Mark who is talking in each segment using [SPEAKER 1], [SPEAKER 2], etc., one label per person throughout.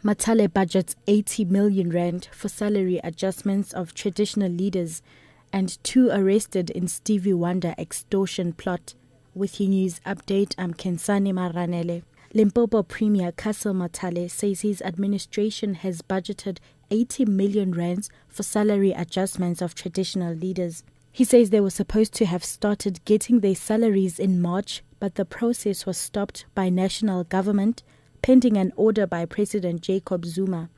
[SPEAKER 1] Matale budgets 80 million rand for salary adjustments of traditional leaders, and 2 arrested in Stevie Wonder extortion plot. With your news update, I'm Kensani Maranele. Limpopo Premier Castle Matale says his administration has budgeted 80 million rands for salary adjustments of traditional leaders. He says they were supposed to have started getting their salaries in March, but the process was stopped by national government, pending an order by President Jacob Zuma.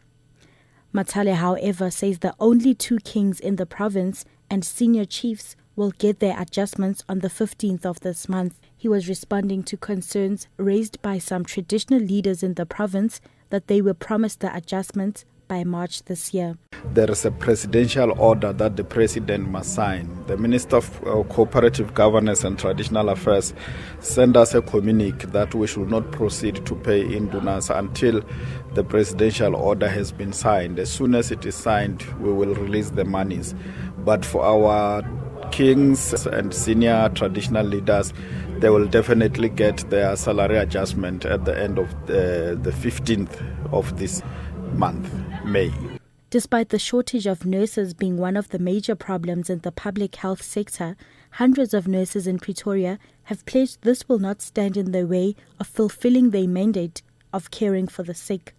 [SPEAKER 1] Matale, however, says the only 2 kings in the province and senior chiefs will get their adjustments on the 15th of this month. He was responding to concerns raised by some traditional leaders in the province that they were promised the adjustments by March this year.
[SPEAKER 2] There is a presidential order that the president must sign. The Minister of Cooperative Governance and Traditional Affairs sent us a communique that we should not proceed to pay indunas until the presidential order has been signed. As soon as it is signed, we will release the monies. But for our kings and senior traditional leaders, they will definitely get their salary adjustment at the end of the 15th of this month, May.
[SPEAKER 1] Despite the shortage of nurses being one of the major problems in the public health sector, hundreds of nurses in Pretoria have pledged this will not stand in the way of fulfilling their mandate of caring for the sick.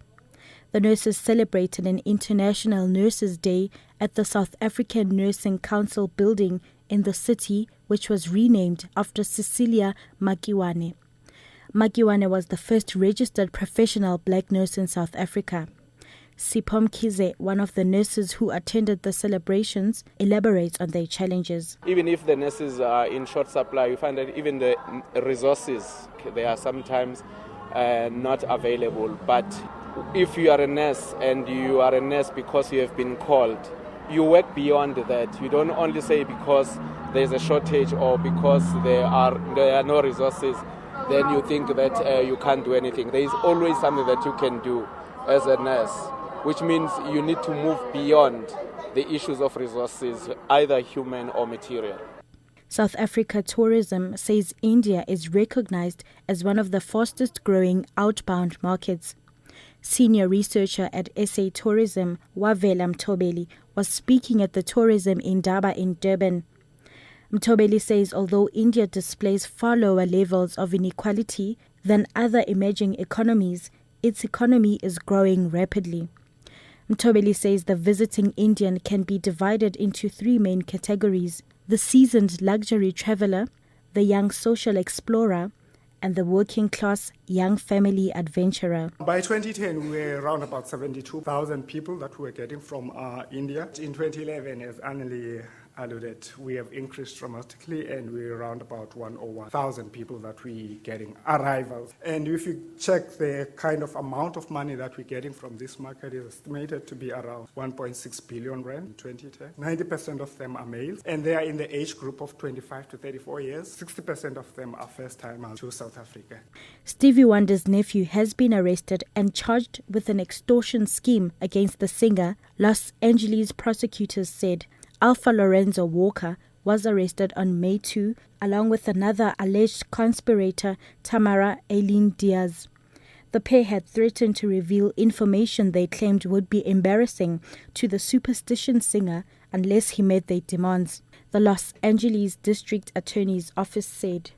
[SPEAKER 1] The nurses celebrated an International Nurses' Day at the South African Nursing Council building in the city, which was renamed after Cecilia Makiwane. Makiwane was the first registered professional black nurse in South Africa. Sipho Mkhize, one of the nurses who attended the celebrations, elaborates on their challenges.
[SPEAKER 3] Even if the nurses are in short supply, you find that even the resources, they are sometimes not available. But if you are a nurse and you are a nurse because you have been called, you work beyond that. You don't only say because there's a shortage or because there are no resources, then you think that you can't do anything. There is always something that you can do as a nurse, which means you need to move beyond the issues of resources, either human or material.
[SPEAKER 1] South Africa Tourism says India is recognized as one of the fastest growing outbound markets. Senior researcher at SA Tourism, Wavela Mthobeli, was speaking at the Tourism Indaba in Durban. Mthobeli says although India displays far lower levels of inequality than other emerging economies, its economy is growing rapidly. Mthobeli says the visiting Indian can be divided into 3 main categories: the seasoned luxury traveler, the young social explorer, and the working-class young family adventurer.
[SPEAKER 4] By 2010, we were around about 72,000 people that we were getting from India. In 2011, as Annalie alluded, we have increased dramatically and we're around about 101,000 people that we're getting arrivals. And if you check the kind of amount of money that we're getting from this market is estimated to be around 1.6 billion rand in 2010. 90% of them are males and they are in the age group of 25 to 34 years. 60% of them are first-timers to South Africa.
[SPEAKER 1] Stevie Wonder's nephew has been arrested and charged with an extortion scheme against the singer, Los Angeles prosecutors said. Alpha Lorenzo Walker was arrested on May 2, along with another alleged conspirator, Tamara Aileen Diaz. The pair had threatened to reveal information they claimed would be embarrassing to the superstition singer unless he met their demands, the Los Angeles District Attorney's Office said.